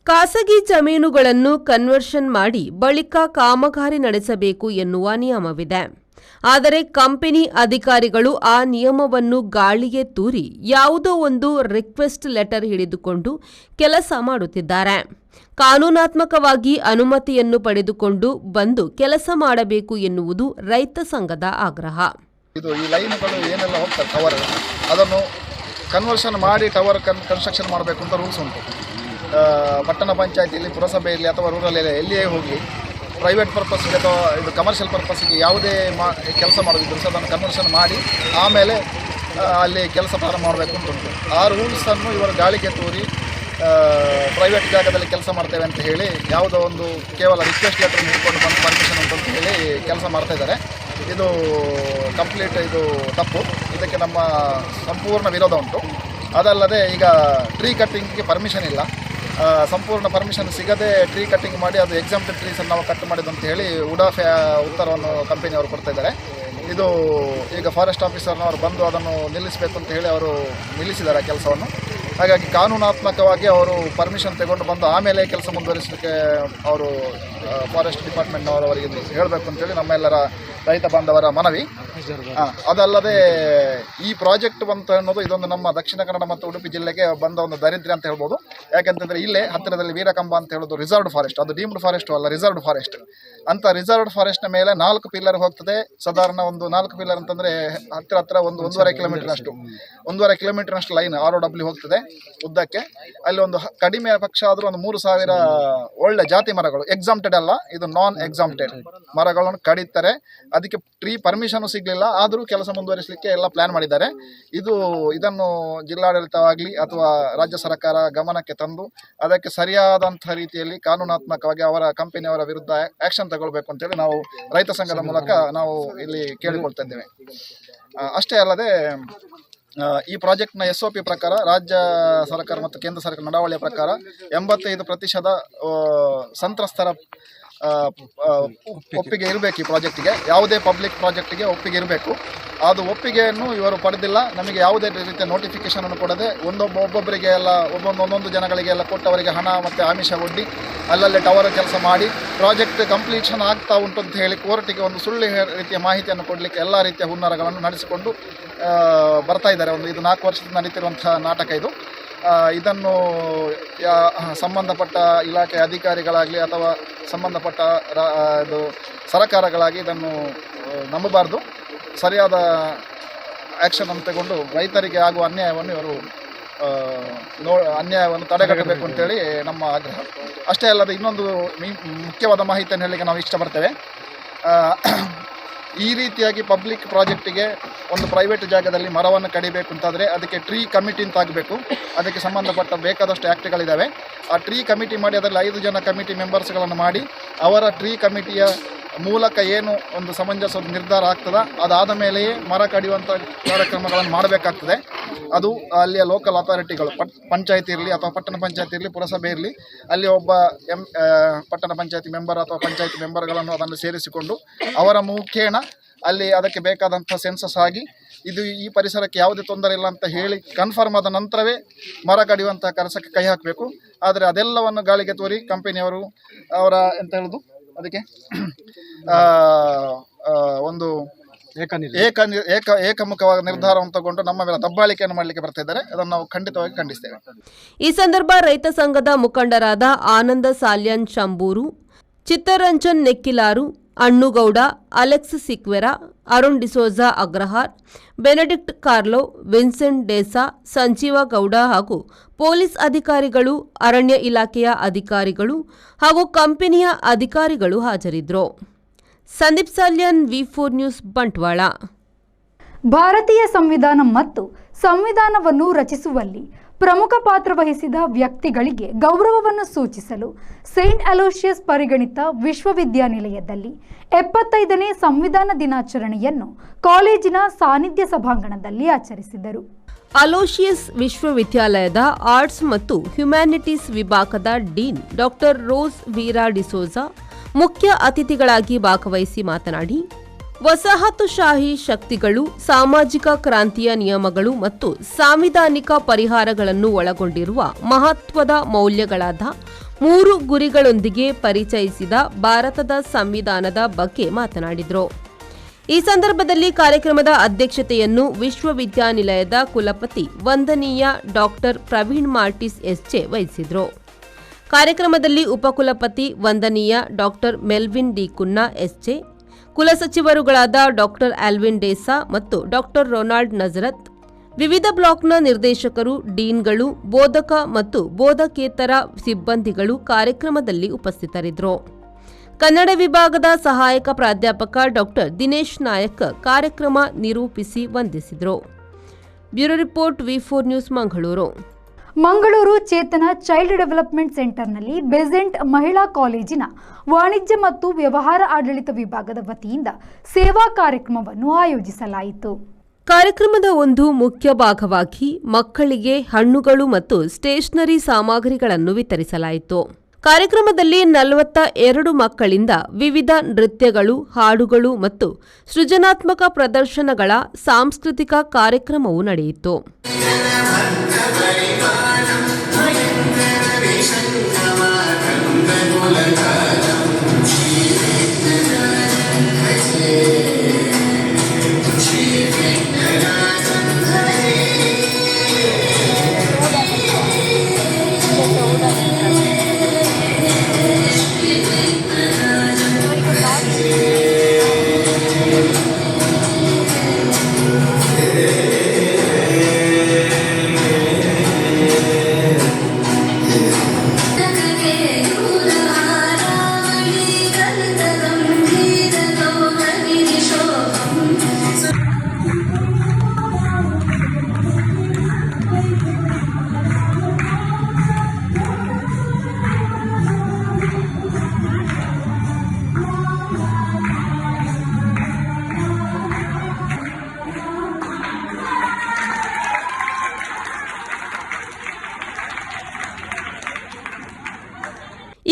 ಖಾಸಗಿ ಜಮೀನುಗಳನ್ನು ಕನ್ವರ್ಷನ್ ಮಾಡಿ ಬಳಿಕ ಕಾಮಗಾರಿ ನಡೆಸಬೇಕು ಎನ್ನುವ ನಿಯಮವಿದೆ. ಆದರೆ ಕಂಪನಿ ಅಧಿಕಾರಿಗಳು ಆ ನಿಯಮವನ್ನು ಗಾಳಿಗೆ ತೂರಿ ಯಾವುದೋ ಒಂದು ರಿಕ್ವೆಸ್ಟ್ ಲೆಟರ್ ಹಿಡಿದುಕೊಂಡು ಕೆಲಸ ಮಾಡುತ್ತಿದ್ದಾರೆ. ಕಾನೂನಾತ್ಮಕವಾಗಿ ಅನುಮತಿಯನ್ನು ಪಡೆದುಕೊಂಡು ಬಂದು ಕೆಲಸ ಮಾಡಬೇಕು ಎನ್ನುವುದು ರೈತ ಸಂಘದ ಆಗ್ರಹ. ಇದು ಈ ಲೈನ್ಗಳು ಏನೆಲ್ಲ ಹೋಗ್ತಾರೆ ಟವರ್, ಅದನ್ನು ಕನ್ವರ್ಷನ್ ಮಾಡಿ ಟವರ್ ಕನ್ಸ್ಟ್ರಕ್ಷನ್ ಮಾಡಬೇಕು ಅಂತ ರೂಲ್ಸ್ ಉಂಟು. ಪಟ್ಟಣ ಪಂಚಾಯತಿಯಲ್ಲಿ, ಪುರಸಭೆಯಲ್ಲಿ ಅಥವಾ ರೂರಲ್ ಎಲ್ಲಿಯೇ ಹೋಗಲಿ, ಪ್ರೈವೇಟ್ ಪರ್ಪಸ್ಗೆ ಅಥವಾ ಇದು ಕಮರ್ಷಿಯಲ್ ಪರ್ಪಸ್ಗೆ ಯಾವುದೇ ಕೆಲಸ ಮಾಡೋದಿದ್ರು ಸಹ ಅದನ್ನು ಕನ್ವರ್ಷನ್ ಮಾಡಿ ಆಮೇಲೆ ಅಲ್ಲಿ ಕೆಲಸ ಪ್ರಾರಂಭ ಮಾಡಬೇಕು ಅಂತ ಉಂಟು. ಆ ರೂಲ್ಸನ್ನು ಇವರು ಗಾಳಿಗೆ ತೂರಿ ಪ್ರೈವೇಟ್ ಜಾಗದಲ್ಲಿ ಕೆಲಸ ಮಾಡ್ತೇವೆ ಅಂತ ಹೇಳಿ ಯಾವುದೋ ಒಂದು ಕೇವಲ ರಿಕ್ವೆಸ್ಟ್ ಲೆಟರ್ ಹಿಡ್ಕೊಂಡು ಬಂದು ಪರ್ಮಿಷನ್ ಅಂತ ಹೇಳಿ ಕೆಲಸ ಮಾಡ್ತಾ ಇದ್ದಾರೆ. ಇದು ಕಂಪ್ಲೀಟ್ ಇದು ತಪ್ಪು. ಇದಕ್ಕೆ ನಮ್ಮ ಸಂಪೂರ್ಣ ವಿರೋಧ ಉಂಟು. ಅದಲ್ಲದೆ ಈಗ ಟ್ರೀ ಕಟ್ಟಿಂಗಿಗೆ ಪರ್ಮಿಷನ್ ಇಲ್ಲ, ಸಂಪೂರ್ಣ ಪರ್ಮಿಷನ್ ಸಿಗದೆ ಟ್ರೀ ಕಟ್ಟಿಂಗ್ ಮಾಡಿ ಅದು ಎಕ್ಸಾಮ್ಟೆಡ್ ಟ್ರೀಸನ್ನು ನಾವು ಕಟ್ ಮಾಡಿದ್ದು ಅಂತ ಹೇಳಿ ಉಡಾಫೆ ಉತ್ತರವನ್ನು ಕಂಪನಿಯವರು ಕೊಡ್ತಾ ಇದ್ದಾರೆ. ಇದು ಈಗ ಫಾರೆಸ್ಟ್ ಆಫೀಸರ್ನವರು ಬಂದು ಅದನ್ನು ನಿಲ್ಲಿಸಬೇಕು ಅಂತ ಹೇಳಿ ಅವರು ನಿಲ್ಲಿಸಿದ್ದಾರೆ ಕೆಲಸವನ್ನು. ಹಾಗಾಗಿ ಕಾನೂನಾತ್ಮಕವಾಗಿ ಅವರು ಪರ್ಮಿಷನ್ ತಗೊಂಡು ಬಂದು ಆಮೇಲೆ ಕೆಲಸ ಮುಂದುವರಿಸಲಿಕ್ಕೆ ಅವರು ಫಾರೆಸ್ಟ್ ಡಿಪಾರ್ಟ್ಮೆಂಟ್ನವರವರಿಗೆ ಹೇಳಬೇಕು ಅಂತೇಳಿ ನಮ್ಮೆಲ್ಲರ ರೈತ ಬಾಂಧವರ ಮನವಿ. ಅದಲ್ಲದೆ ಈ ಪ್ರಾಜೆಕ್ಟ್ ಬಂತು ಅನ್ನೋದು ಇದೊಂದು ನಮ್ಮ ದಕ್ಷಿಣ ಕನ್ನಡ ಮತ್ತು ಉಡುಪಿ ಜಿಲ್ಲೆಗೆ ಬಂದ ಒಂದು ದಾರಿದ್ರ್ಯ ಅಂತ ಹೇಳ್ಬೋದು. ಯಾಕೆಂತಂದರೆ ಇಲ್ಲೇ ಹತ್ತಿರದಲ್ಲಿ ವೀರಕಂಬ ಅಂತ ಹೇಳೋದು ರಿಸರ್ವ್ಡ್ ಫಾರೆಸ್ಟ್, ಅದು ಡೀಮ್ಡ್ ಫಾರೆಸ್ಟ್ ಅಲ್ಲ, ರಿಸರ್ವ್ಡ್ ಫಾರೆಸ್ಟ್. ಅಂತ ರಿಸರ್ವ್ಡ್ ಫಾರೆಸ್ಟ್ನ ಮೇಲೆ 4 ಪಿಲ್ಲರ್ ಹೋಗ್ತದೆ. ಸಾಧಾರಣ ಒಂದು 4 ಪಿಲ್ಲರ್ ಅಂತಂದರೆ ಹತ್ತಿರ ಒಂದು 1.5 ಕಿಲೋಮೀಟರ್ನಷ್ಟು ಲೈನ್ ROW ಹೋಗ್ತದೆ ಉದ್ದಕ್ಕೆ. ಅಲ್ಲಿ ಒಂದು ಕಡಿಮೆ ಪಕ್ಷ ಆದರೂ ಒಂದು 3,000 ಒಳ್ಳೆ ಜಾತಿ ಮರಗಳು, ಎಕ್ಸಾಮ್ಟೆಡ್ ಅಲ್ಲ, ಇದು ನಾನ್ ಎಕ್ಸಾಮ್ಟೆಡ್ ಮರಗಳನ್ನು ಕಡಿತಾರೆ. ಅದಕ್ಕೆ ಟ್ರೀ ಪರ್ಮಿಷನ್ ಸಿಗಲಿಲ್ಲ, ಆದರೂ ಕೆಲಸ ಮುಂದುವರಿಸಲಿಕ್ಕೆ ಎಲ್ಲ ಪ್ಲಾನ್ ಮಾಡಿದ್ದಾರೆ. ಇದನ್ನು ಜಿಲ್ಲಾಡಳಿತವಾಗಲಿ ಅಥವಾ ರಾಜ್ಯ ಸರ್ಕಾರ ಗಮನಕ್ಕೆ ತಂದು ಅದಕ್ಕೆ ಸರಿಯಾದಂಥ ರೀತಿಯಲ್ಲಿ ಕಾನೂನಾತ್ಮಕವಾಗಿ ಅವರ ಕಂಪನಿಯವರ ವಿರುದ್ಧ ಆಕ್ಷನ್ ತಗೊಳ್ಬೇಕು ಅಂತೇಳಿ ನಾವು ರೈತ ಸಂಘದ ಮೂಲಕ ನಾವು ಇಲ್ಲಿ ಕೇಳಿಕೊಳ್ತಾ ಇದ್ದೇವೆ. ಅಷ್ಟೇ ಅಲ್ಲದೆ ಈ ಪ್ರಾಜೆಕ್ಟ್ನ SOP ಪ್ರಕಾರ ರಾಜ್ಯ ಸರ್ಕಾರ ಮತ್ತು ಕೇಂದ್ರ ಸರ್ಕಾರ ನಡಾವಳಿಯ ಪ್ರಕಾರ 85% ಸಂತ್ರಸ್ತರ ಒಪ್ಪಿಗೆ ಇರಬೇಕು. ಈ ಪ್ರಾಜೆಕ್ಟಿಗೆ, ಯಾವುದೇ ಪಬ್ಲಿಕ್ ಪ್ರಾಜೆಕ್ಟಿಗೆ ಒಪ್ಪಿಗೆ ಇರಬೇಕು. ಅದು ಒಪ್ಪಿಗೆಯನ್ನು ಇವರು ಪಡೆದಿಲ್ಲ. ನಮಗೆ ಯಾವುದೇ ರೀತಿಯ ನೋಟಿಫಿಕೇಷನನ್ನು ಕೊಡದೆ ಒಬ್ಬೊಬ್ಬರಿಗೆ ಎಲ್ಲ ಒಂದೊಂದು ಜನಗಳಿಗೆ ಎಲ್ಲ ಕೊಟ್ಟವರಿಗೆ ಹಣ ಮತ್ತು ಆಮಿಷ ಒಡ್ಡಿ ಅಲ್ಲಲ್ಲೇ ಟವರ್ ಕೆಲಸ ಮಾಡಿ ಪ್ರಾಜೆಕ್ಟ್ ಕಂಪ್ಲೀಷನ್ ಆಗ್ತಾ ಉಂಟು ಅಂತ ಹೇಳಿ ಕೋರ್ಟಿಗೆ ಒಂದು ಸುಳ್ಳು ರೀತಿಯ ಮಾಹಿತಿಯನ್ನು ಕೊಡಲಿಕ್ಕೆ ಎಲ್ಲ ರೀತಿಯ ಹುನ್ನಾರಗಳನ್ನು ನಡೆಸಿಕೊಂಡು ಬರ್ತಾ ಇದ್ದಾರೆ. ಇದು 4 ವರ್ಷದಿಂದ ನಡೀತಿರುವಂಥ ನಾಟಕ ಇದು. ಇದನ್ನು ಸಂಬಂಧಪಟ್ಟ ಇಲಾಖೆ ಅಧಿಕಾರಿಗಳಾಗಲಿ ಅಥವಾ ಸಂಬಂಧಪಟ್ಟ ಇದು ಸರ್ಕಾರಗಳಾಗಿ ಇದನ್ನು ನಂಬಬಾರ್ದು. ಸರಿಯಾದ ಆ್ಯಕ್ಷನನ್ನು ತಗೊಂಡು ರೈತರಿಗೆ ಆಗುವ ಅನ್ಯಾಯವನ್ನು ಇವರು ಅನ್ಯಾಯವನ್ನು ತಡೆಗಟ್ಟಬೇಕು ಅಂತೇಳಿ ನಮ್ಮ ಆಗ್ರಹ. ಅಷ್ಟೇ ಅಲ್ಲದೆ ಇನ್ನೊಂದು ಮುಖ್ಯವಾದ ಮಾಹಿತಿಯನ್ನು ಹೇಳಲಿಕ್ಕೆ ನಾವು ಇಷ್ಟಪಡ್ತೇವೆ. ಈ ರೀತಿಯಾಗಿ ಪಬ್ಲಿಕ್ ಪ್ರಾಜೆಕ್ಟಿಗೆ ಒಂದು ಪ್ರೈವೇಟ್ ಜಾಗದಲ್ಲಿ ಮರವನ್ನು ಕಡಿಬೇಕು ಅಂತಾದರೆ ಅದಕ್ಕೆ ಟ್ರೀ ಕಮಿಟಿ ಅಂತ ಆಗಬೇಕು. ಅದಕ್ಕೆ ಸಂಬಂಧಪಟ್ಟ ಬೇಕಾದಷ್ಟು ಆ್ಯಕ್ಟ್ಗಳಿದ್ದಾವೆ. ಆ ಟ್ರೀ ಕಮಿಟಿ ಮಾಡಿ ಅದರಲ್ಲಿ 5 ಜನ ಕಮಿಟಿ ಮೆಂಬರ್ಸ್ಗಳನ್ನು ಮಾಡಿ ಅವರ ಟ್ರೀ ಕಮಿಟಿಯ ಮೂಲಕ ಏನು ಒಂದು ಸಮಂಜಸ ನಿರ್ಧಾರ ಆಗ್ತದೆ ಅದಾದ ಮೇಲೆಯೇ ಮರ ಕಡಿಯುವಂಥ ಕಾರ್ಯಕ್ರಮಗಳನ್ನು ಮಾಡಬೇಕಾಗ್ತದೆ. ಅದು ಅಲ್ಲಿಯ ಲೋಕಲ್ ಅಥಾರಿಟಿಗಳು, ಪಂಚಾಯತಿ ಇರಲಿ ಅಥವಾ ಪಟ್ಟಣ ಪಂಚಾಯತಿ ಇರಲಿ, ಪುರಸಭೆ ಇರಲಿ, ಅಲ್ಲಿ ಒಬ್ಬ ಪಟ್ಟಣ ಪಂಚಾಯತಿ ಮೆಂಬರ್ ಅಥವಾ ಪಂಚಾಯತಿ ಮೆಂಬರ್ಗಳನ್ನು ಅದನ್ನು ಸೇರಿಸಿಕೊಂಡು ಅವರ ಮುಖೇನ ಅಲ್ಲಿ ಅದಕ್ಕೆ ಬೇಕಾದಂಥ ಸೆನ್ಸಸ್ ಆಗಿ ಈ ಪರಿಸರಕ್ಕೆ ಯಾವುದೇ ತೊಂದರೆ ಇಲ್ಲ ಅಂತ ಹೇಳಿ ಕನ್ಫರ್ಮ್ ಆದ ನಂತರವೇ ಮರ ಕಡಿಯುವಂಥ ಕೆಲಸಕ್ಕೆ ಕೈ ಹಾಕಬೇಕು. ಆದರೆ ಅದೆಲ್ಲವನ್ನು ಗಾಳಿಗೆ ತೋರಿ ಕಂಪನಿಯವರು ಅವರ ಎಂತ ಹೇಳೋದು ಅದಕ್ಕೆ ಒಂದು ಏಕಮುಖವಾದ ನಿರ್ಧಾರವನ್ನು ತಗೊಂಡು ನಮ್ಮ ಮೇಲೆ ದಬ್ಬಾಳಿಕೆಯನ್ನು ಮಾಡಲಿಕ್ಕೆ ಬರ್ತಾ ಇದ್ದಾರೆ. ಅದನ್ನು ನಾವು ಖಂಡಿತವಾಗಿ ಖಂಡಿಸ್ತೇವೆ. ಈ ಸಂದರ್ಭ ರೈತ ಸಂಘದ ಮುಖಂಡರಾದ Ananda Salyan Shamburu, Chittaranjan Nekkilaru, Annugowda, Alex Sequeira, Arun D'Souza Agrahar, Benedict Carlo, Vincent D'Sa, Sanjeeva Gowda ಹಾಗೂ ಪೊಲೀಸ್ ಅಧಿಕಾರಿಗಳು, ಅರಣ್ಯ ಇಲಾಖೆಯ ಅಧಿಕಾರಿಗಳು ಹಾಗೂ ಕಂಪನಿಯ ಅಧಿಕಾರಿಗಳು ಹಾಜರಿದ್ದರು. Sandeep Salian, V4 news, Bantwal. ಭಾರತೀಯ ಸಂವಿಧಾನ ಮತ್ತು ಸಂವಿಧಾನವನ್ನು ರಚಿಸುವಲ್ಲಿ ಪ್ರಮುಖ ಪಾತ್ರ ವಹಿಸಿದ ವ್ಯಕ್ತಿಗಳಿಗೆ ಗೌರವವನ್ನು ಸೂಚಿಸಲು ಸೇಂಟ್ ಅಲೋಷಿಯಸ್ ಪರಿಗಣಿತ ವಿಶ್ವವಿದ್ಯಾನಿಲಯದಲ್ಲಿ 75ನೇ ಸಂವಿಧಾನ ದಿನಾಚರಣೆಯನ್ನು ಕಾಲೇಜಿನ ಸಾನ್ನಿಧ್ಯ ಸಭಾಂಗಣದಲ್ಲಿ ಆಚರಿಸಿದರು. ಅಲೋಷಿಯಸ್ ವಿಶ್ವವಿದ್ಯಾಲಯದ ಆರ್ಟ್ಸ್ ಮತ್ತು ಹ್ಯುಮ್ಯಾನಿಟೀಸ್ ವಿಭಾಗದ ಡೀನ್ ಡಾಕ್ಟರ್ ರೋಸ್ ವೀರಾ ಡಿಸೋಜಾ ಮುಖ್ಯ ಅತಿಥಿಗಳಾಗಿ ಭಾಗವಹಿಸಿ ಮಾತನಾಡಿ, ವಸಾಹತುಶಾಹಿ ಶಕ್ತಿಗಳು ಸಾಮಾಜಿಕ ಕ್ರಾಂತಿಯ ನಿಯಮಗಳು ಮತ್ತು ಸಾಂವಿಧಾನಿಕ ಪರಿಹಾರಗಳನ್ನು ಒಳಗೊಂಡಿರುವ ಮಹತ್ವದ ಮೌಲ್ಯಗಳಾದ 3 ಗುರಿಗಳೊಂದಿಗೆ ಪರಿಚಯಿಸಿದ ಭಾರತದ ಸಂವಿಧಾನದ ಬಗ್ಗೆ ಮಾತನಾಡಿದರು. ಈ ಸಂದರ್ಭದಲ್ಲಿ ಕಾರ್ಯಕ್ರಮದ ಅಧ್ಯಕ್ಷತೆಯನ್ನು ವಿಶ್ವವಿದ್ಯಾನಿಲಯದ ಕುಲಪತಿ ವಂದನೀಯ ಡಾಕ್ಟರ್ ಪ್ರವೀಣ್ ಮಾರ್ಟಿಸ್ ಎಸ್ಜೆ ವಹಿಸಿದರು. ಕಾರ್ಯಕ್ರಮದಲ್ಲಿ ಉಪಕುಲಪತಿ ವಂದನೀಯ doctor Melvin D'Cunha SJ, ಕುಲಸಚಿವರುಗಳಾದ ಡಾಕ್ಟರ್ ಆಲ್ವಿನ್ ಡೇಸಾ ಮತ್ತು ಡಾಕ್ಟರ್ ರೊನಾಲ್ಡ್ ನಜರತ್, ವಿವಿಧ ಬ್ಲಾಕ್ನ ನಿರ್ದೇಶಕರು, ಡೀನ್ಗಳು, ಬೋಧಕ ಮತ್ತು ಬೋಧಕೇತರ ಸಿಬ್ಬಂದಿಗಳು ಕಾರ್ಯಕ್ರಮದಲ್ಲಿ ಉಪಸ್ಥಿತರಿದ್ದರು. ಕನ್ನಡ ವಿಭಾಗದ ಸಹಾಯಕ ಪ್ರಾಧ್ಯಾಪಕ ಡಾಕ್ಟರ್ ದಿನೇಶ್ ನಾಯಕ್ ಕಾರ್ಯಕ್ರಮ ನಿರೂಪಿಸಿ ವಂದಿಸಿದರು. ಬ್ಯೂರೋ ರಿಪೋರ್ಟ್ ವಿ4 news Mangaluru. Mangaluru Chetana child development ಸೆಂಟರ್ನಲ್ಲಿ ಬೆಸೆಂಟ್ ಮಹಿಳಾ ಕಾಲೇಜಿನ ವಾಣಿಜ್ಯ ಮತ್ತು ವ್ಯವಹಾರ ಆಡಳಿತ ವಿಭಾಗದ ವತಿಯಿಂದ ಸೇವಾ ಕಾರ್ಯಕ್ರಮವನ್ನು ಆಯೋಜಿಸಲಾಯಿತು. ಕಾರ್ಯಕ್ರಮದ ಒಂದು ಮುಖ್ಯ ಭಾಗವಾಗಿ ಮಕ್ಕಳಿಗೆ ಹಣ್ಣುಗಳು ಮತ್ತು ಸ್ಟೇಷನರಿ ಸಾಮಗ್ರಿಗಳನ್ನು ವಿತರಿಸಲಾಯಿತು. ಕಾರ್ಯಕ್ರಮದಲ್ಲಿ 42 ಮಕ್ಕಳಿಂದ ವಿವಿಧ ನೃತ್ಯಗಳು, ಹಾಡುಗಳು ಮತ್ತು ಸೃಜನಾತ್ಮಕ ಪ್ರದರ್ಶನಗಳ ಸಾಂಸ್ಕೃತಿಕ ಕಾರ್ಯಕ್ರಮವು ನಡೆಯಿತು.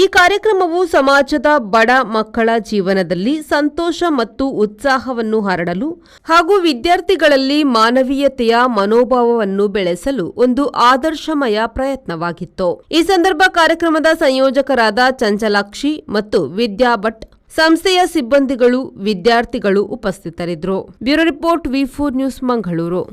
ಈ ಕಾರ್ಯಕ್ರಮವು ಸಮಾಜದ ಬಡ ಮಕ್ಕಳ ಜೀವನದಲ್ಲಿ ಸಂತೋಷ ಮತ್ತು ಉತ್ಸಾಹವನ್ನು ಹರಡಲು ಹಾಗೂ ವಿದ್ಯಾರ್ಥಿಗಳಲ್ಲಿ ಮಾನವೀಯತೆಯ ಮನೋಭಾವವನ್ನು ಬೆಳೆಸಲು ಒಂದು ಆದರ್ಶಮಯ ಪ್ರಯತ್ನವಾಗಿತ್ತು. ಈ ಸಂದರ್ಭ ಕಾರ್ಯಕ್ರಮದ ಸಂಯೋಜಕರಾದ ಚಂಚಲಾಕ್ಷಿ ಮತ್ತು ವಿದ್ಯಾ ಭಟ್, ಸಂಸ್ಥೆಯ ಸಿಬ್ಬಂದಿಗಳು, ವಿದ್ಯಾರ್ಥಿಗಳು ಉಪಸ್ಥಿತರಿದ್ದರು. ಬ್ಯೂರೋ ರಿಪೋರ್ಟ್ ವಿ4 ನ್ಯೂಸ್ ಮಂಗಳೂರು.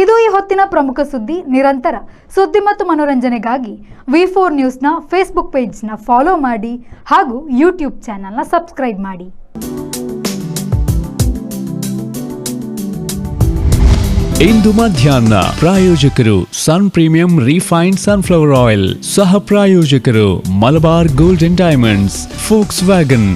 ಇದು ಈ ಹೊತ್ತಿನ ಪ್ರಮುಖ ಸುದ್ದಿ. ನಿರಂತರ ಸುದ್ದಿ ಮತ್ತು ಮನೋರಂಜನೆಗಾಗಿ ವಿ4 ನ್ಯೂಸ್ನ ಫೇಸ್ಬುಕ್ ಪೇಜ್ನ ಫಾಲೋ ಮಾಡಿ ಹಾಗೂ ಯೂಟ್ಯೂಬ್ ಚಾನೆಲ್ನ ಸಬ್ಸ್ಕ್ರೈಬ್ ಮಾಡಿ. ಇಂದು ಮಧ್ಯಾಹ್ನ ಪ್ರಾಯೋಜಕರು Sun Premium refined sunflower oil, ಸಹ ಪ್ರಾಯೋಜಕರು Malabar gold and diamonds, forks wagon.